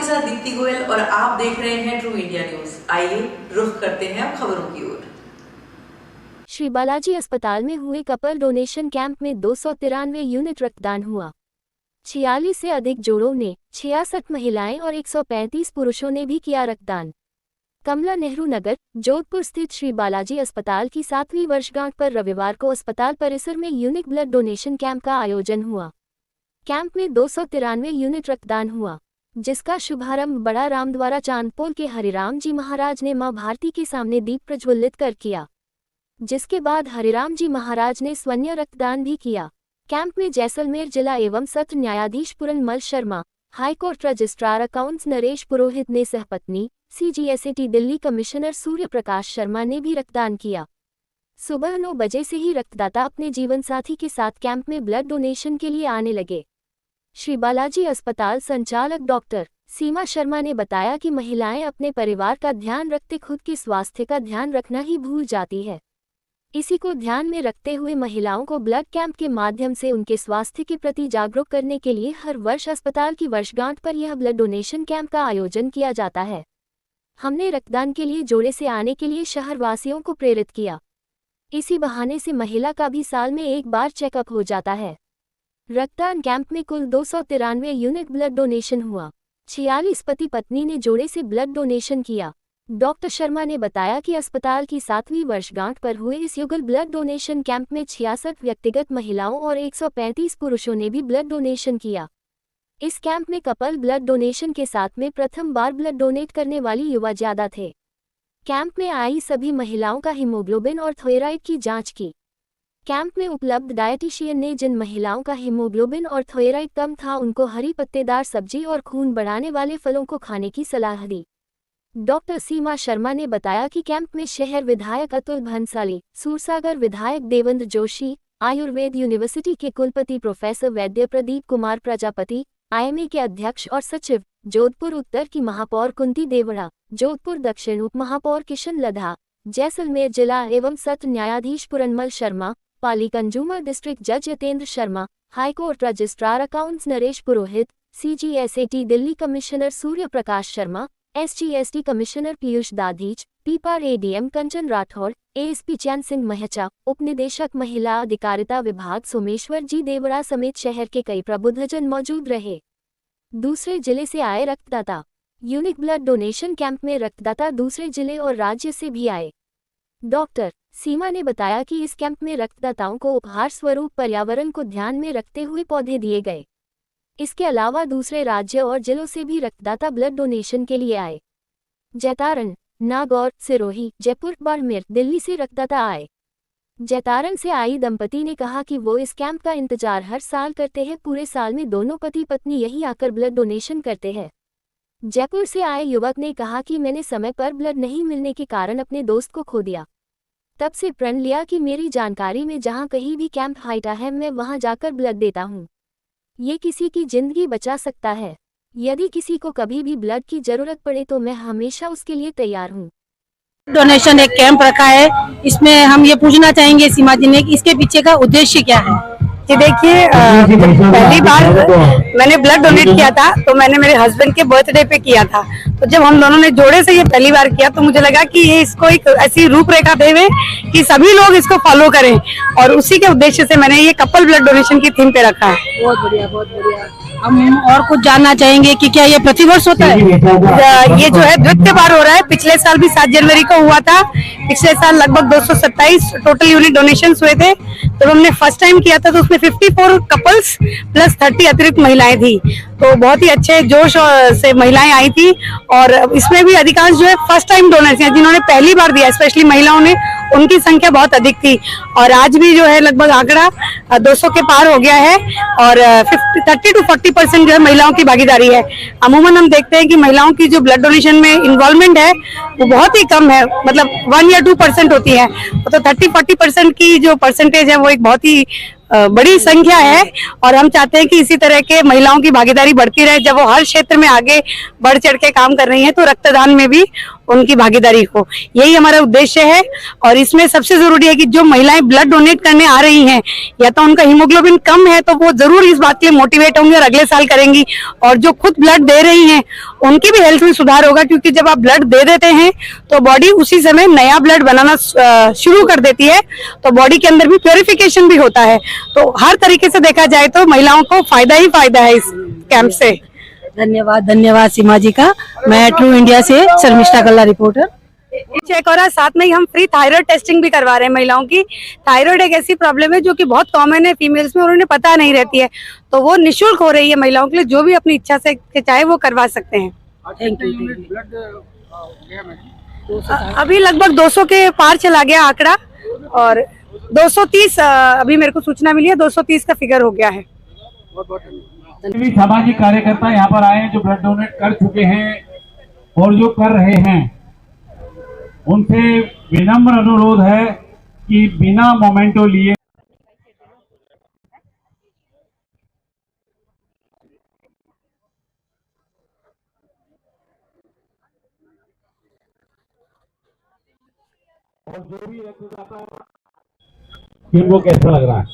साथ दीप्ति गोयल और आप देख रहे हैं ट्रू इंडिया न्यूज। आइए रुख करते हैं अब खबरों की ओर। श्री बालाजी अस्पताल में हुए कपल डोनेशन कैंप में 293 यूनिट रक्तदान हुआ। 46 से अधिक जोड़ों ने, 66 महिलाएं और 135 पुरुषों ने भी किया रक्तदान। कमला नेहरू नगर, जोधपुर स्थित श्री बालाजी अस्पताल की 7वीं वर्षगांठ पर रविवार को अस्पताल परिसर में यूनिक ब्लड डोनेशन कैंप का आयोजन हुआ। कैंप में 293 यूनिट रक्तदान हुआ, जिसका शुभारंभ बड़ा राम द्वारा चांदपोल के हरिराम जी महाराज ने मां भारती के सामने दीप प्रज्वलित कर किया, जिसके बाद हरिराम जी महाराज ने स्वर्ण रक्तदान भी किया। कैंप में जैसलमेर जिला एवं सत्र न्यायाधीश Puranmal Sharma, high court registrar accounts Naresh Purohit ने सहपत्नी CGSAT दिल्ली कमिश्नर सूर्य प्रकाश शर्मा ने भी रक्तदान किया। सुबह 9 बजे से ही रक्तदाता अपने जीवनसाथी के साथ कैंप में ब्लड डोनेशन के लिए आने लगे। श्री बालाजी अस्पताल संचालक डॉक्टर सीमा शर्मा ने बताया कि महिलाएं अपने परिवार का ध्यान रखते खुद के स्वास्थ्य का ध्यान रखना ही भूल जाती है। इसी को ध्यान में रखते हुए महिलाओं को ब्लड कैंप के माध्यम से उनके स्वास्थ्य के प्रति जागरूक करने के लिए हर वर्ष अस्पताल की वर्षगांठ पर यह ब्लड डोनेशन कैंप का आयोजन किया जाता है। हमने रक्तदान के लिए जोड़े से आने के लिए शहर वासियों को प्रेरित किया। इसी बहाने से महिला का भी साल में एक बार चेकअप हो जाता है। रक्तदान कैंप में कुल 293 यूनिट ब्लड डोनेशन हुआ। 46 पति पत्नी ने जोड़े से ब्लड डोनेशन किया। डॉक्टर शर्मा ने बताया कि अस्पताल की 7वीं वर्षगांठ पर हुए इस युगल ब्लड डोनेशन कैंप में 66 व्यक्तिगत महिलाओं और 135 पुरुषों ने भी ब्लड डोनेशन किया। इस कैंप में कपल ब्लड डोनेशन के साथ में प्रथम बार ब्लड डोनेट करने वाली युवा ज्यादा थे। कैंप में आई सभी महिलाओं का हीमोग्लोबिन और थायराइड की जांच की। कैंप में उपलब्ध डायटिशियन ने जिन महिलाओं का हीमोग्लोबिन और थायराइड कम था उनको हरी पत्तेदार सब्जी और खून बढ़ाने वाले फलों को खाने की सलाह दी। डॉक्टर सीमा शर्मा ने बताया कि कैंप में शहर विधायक अतुल भंसाली, सूरसागर विधायक देवेंद्र जोशी, आयुर्वेद यूनिवर्सिटी के कुलपति प्रोफेसर वैद्य प्रदीप कुमार प्रजापति, IMA के अध्यक्ष और सचिव, जोधपुर उत्तर की महापौर कुंती देवड़ा, जोधपुर दक्षिण उप महापौर किशन लधा, जैसलमेर जिला एवं सत्र न्यायाधीश पूरनमल शर्मा, पाली कंज्यूमर डिस्ट्रिक्ट जज Yatendra Sharma, high court registrar accounts Naresh Purohit, CGSAT Delhi commissioner Surya Prakash Sharma, SGST commissioner Piyush Dadhich, Pipar ADM Kanchan Rathore, ASP Chain Singh Mahcha, उपनिदेशक महिला अधिकारिता विभाग सोमेश्वर जी देवड़ा समेत शहर के कई प्रबुद्धजन मौजूद रहे। दूसरे जिले से आए रक्तदाता। यूनिक ब्लड डोनेशन कैंप में रक्तदाता दूसरे जिले और राज्य से भी आए। डॉक्टर सीमा ने बताया कि इस कैंप में रक्तदाताओं को उपहार स्वरूप पर्यावरण को ध्यान में रखते हुए पौधे दिए गए। इसके अलावा दूसरे राज्य और जिलों से भी रक्तदाता ब्लड डोनेशन के लिए आए। जैतारण, नागौर, सिरोही, जयपुर, बाड़मेर, दिल्ली से रक्तदाता आए। जैतारण से आई दंपति ने कहा कि वो इस कैंप का इंतजार हर साल करते हैं। पूरे साल में दोनों पति पत्नी यहीं आकर ब्लड डोनेशन करते हैं। जयपुर से आए युवक ने कहा कि मैंने समय पर ब्लड नहीं मिलने के कारण अपने दोस्त को खो दिया। तब से प्रण लिया कि मेरी जानकारी में जहां कहीं भी कैंप हाइटा है मैं वहां जाकर ब्लड देता हूं। ये किसी की जिंदगी बचा सकता है। यदि किसी को कभी भी ब्लड की जरूरत पड़े तो मैं हमेशा उसके लिए तैयार हूँ। डोनेशन एक कैंप रखा है, इसमें हम ये पूछना चाहेंगे सीमा जी ने कि इसके पीछे का उद्देश्य क्या है। कि देखिए पहली बार मैंने ब्लड डोनेट किया था तो मैंने मेरे हस्बैंड के बर्थडे पे किया था। तो जब हम दोनों ने जोड़े से ये पहली बार किया तो मुझे लगा कि ये इसको एक ऐसी रूपरेखा देवे कि सभी लोग इसको फॉलो करें, और उसी के उद्देश्य से मैंने ये कपल ब्लड डोनेशन की थीम पे रखा है। बहुत बढ़िया, बहुत बढ़िया। हम और कुछ जानना चाहेंगे कि क्या ये प्रतिवर्ष होता है? ये जो है द्वितीय बार हो रहा है। पिछले साल भी 7 जनवरी को हुआ था। पिछले साल लगभग 227 टोटल यूनिट डोनेशन हुए थे। तो हमने फर्स्ट टाइम किया था तो उसमें 54 कपल्स प्लस 30 अतिरिक्त महिलाएं थी। तो बहुत ही अच्छे जोश से महिलाएं आई थी, और इसमें भी अधिकांश जो है फर्स्ट टाइम डोनर्स हैं जिन्होंने पहली बार दिया, स्पेशली महिलाओं ने, उनकी संख्या बहुत अधिक थी। और आज भी जो है लगभग आंकड़ा 200 के पार हो गया है, और 30 to 40% जो है महिलाओं की भागीदारी है। अमूमन हम देखते हैं कि महिलाओं की जो ब्लड डोनेशन में इन्वॉल्वमेंट है वो बहुत ही कम है, मतलब 1 या 2% होती है। तो 30-40% की जो परसेंटेज है वो एक बहुत ही बड़ी संख्या है, और हम चाहते हैं कि इसी तरह के महिलाओं की भागीदारी बढ़ती रहे। जब वो हर क्षेत्र में आगे बढ़ चढ़ के काम कर रही हैं तो रक्तदान में भी उनकी भागीदारी हो, यही हमारा उद्देश्य है। और इसमें सबसे जरूरी है कि जो महिलाएं ब्लड डोनेट करने आ रही हैं, या तो उनका हीमोग्लोबिन कम है तो वो जरूर इस बात के लिए मोटिवेट होंगे और अगले साल करेंगी। और जो खुद ब्लड दे रही हैं उनकी भी हेल्थ में सुधार होगा, क्योंकि जब आप ब्लड दे देते हैं तो बॉडी उसी समय नया ब्लड बनाना शुरू कर देती है, तो बॉडी के अंदर भी प्योरिफिकेशन भी होता है। तो हर तरीके से देखा जाए तो महिलाओं को फायदा ही फायदा है इस कैंप से। धन्यवाद सीमा जी का। मैं ट्रू इंडिया से शर्मिष्ठा कल्ला रिपोर्टर। चेक हो रहा है, साथ में ही हम फ्री थायराइड टेस्टिंग भी करवा रहे हैं महिलाओं की। थायराइड एक ऐसी प्रॉब्लम है जो कि बहुत कॉमन है फीमेल्स में और उन्हें पता नहीं रहती है, तो वो निःशुल्क हो रही है महिलाओं के लिए। जो भी अपनी इच्छा से चाहे वो करवा सकते हैं। Thank you. अभी लगभग 200 के पार चला गया आंकड़ा, और 230 अभी मेरे को सूचना मिली है, 230 का फिगर हो गया है। भी सामाजिक कार्यकर्ता यहाँ पर आए हैं जो ब्लड डोनेट कर चुके हैं और जो कर रहे हैं, उनसे विनम्र अनुरोध है कि बिना मोमेंटो लिए और जो भी रक्तदाता इनको कैसा लग रहा है।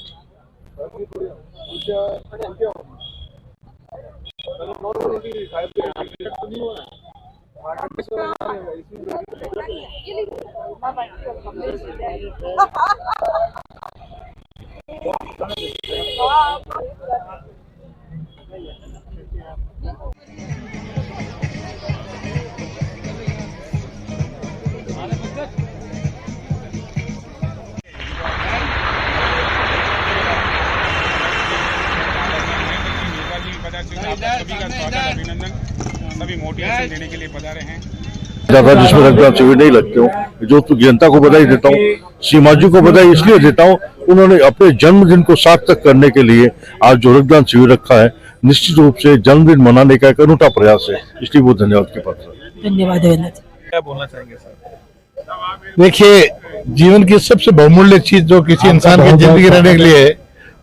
सभी का स्वागत, अभिनंदन। सभी मोटिवेशन देने के लिए पधारे हैं। ज्यादा जिसमें रक्तदान शिविर नहीं लगते हो, जो तो जनता को बधाई देता हूँ। सीमा जी को बधाई इसलिए देता हूँ, उन्होंने अपने जन्मदिन को सार्थक करने के लिए आज जो रक्तदान शिविर रखा है, निश्चित रूप से जन्मदिन मनाने का एक अनूठा प्रयास है, इसलिए बहुत धन्यवाद के पात्र। धन्यवाद। क्या बोलना चाहेंगे सर? देखिए, जीवन की सबसे बहुमूल्य चीज जो किसी इंसान की जिंदगी रहने के लिए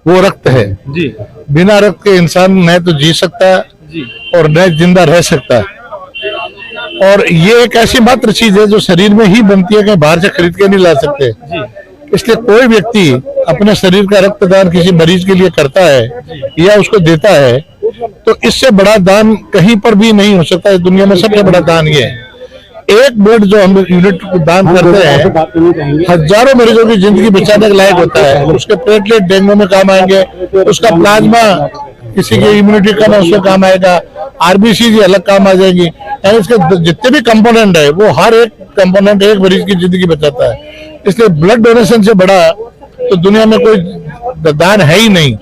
वो रक्त है जी। बिना रक्त के इंसान न तो जी सकता है जी और न जिंदा रह सकता है। और ये एक ऐसी मात्र चीज है जो शरीर में ही बनती है, कहीं बाहर से खरीद के नहीं ला सकते जी। इसलिए कोई व्यक्ति अपने शरीर का रक्तदान किसी मरीज के लिए करता है या उसको देता है, तो इससे बड़ा दान कहीं पर भी नहीं हो सकता। इस दुनिया में सबसे बड़ा दान ये है। एक ब्लड जो हम यूनिट दान करते हैं, हजारों मरीजों की जिंदगी बचाने के लायक होता है। उसके प्लेटलेट डेंगू में काम आएंगे, उसका प्लाज्मा किसी की इम्यूनिटी कम है उसमें काम आएगा, आरबीसी जी अलग काम आ जाएगी। यानी इसके जितने भी कंपोनेंट है वो हर एक कंपोनेंट एक मरीज की जिंदगी बचाता है। इसलिए ब्लड डोनेशन से बड़ा तो दुनिया में कोई दान है ही नहीं।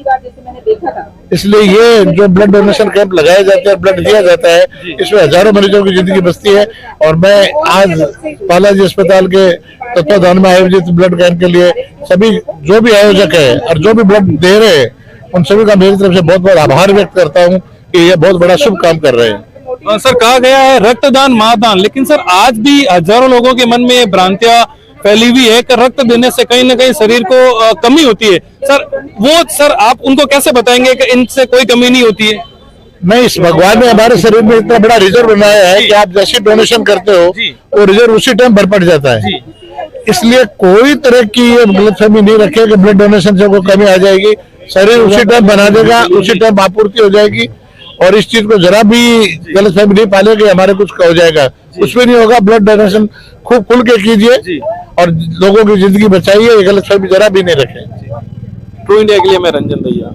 इसलिए ये जो ब्लड डोनेशन कैंप लगाए जाते हैं, ब्लड दिया जाता है, इसमें हजारों मरीजों की जिंदगी बचती है। और मैं आज बालाजी अस्पताल के तत्वाधान में आयोजित ब्लड कैंप के लिए सभी जो भी आयोजक है और जो भी ब्लड दे रहे हैं, उन सभी का मेरी तरफ से बहुत बहुत आभार व्यक्त करता हूँ कि ये बहुत बड़ा शुभ काम कर रहे हैं। सर, कहा गया है रक्तदान महादान, लेकिन सर आज भी हजारों लोगों के मन में भ्रांतियां फैली हुई है कि रक्त देने से कहीं ना कहीं शरीर को कमी होती है। सर आप उनको कैसे बताएंगे कि इनसे कोई कमी नहीं होती है? नहीं, इस भगवान ने हमारे शरीर में इतना बड़ा रिजर्व बनाया है कि आप जैसी डोनेशन करते हो वो रिजर्व उसी टाइम भर पड़ जाता है। इसलिए कोई तरह की ये गलतफहमी नहीं रखे कि ब्लड डोनेशन से कोई कमी आ जाएगी। शरीर उसी टाइम बना देगा, उसी टाइम आपूर्ति हो जाएगी। और इस चीज को जरा भी गलतफहमी नहीं पाले कि हमारे कुछ हो जाएगा, कुछ भी नहीं होगा। ब्लड डोनेशन खूब खुल के कीजिए और लोगों की जिंदगी बचाइए, ये गलतफहमी जरा भी नहीं रखें। ट्रू इंडिया के लिए मैं रंजन भैया।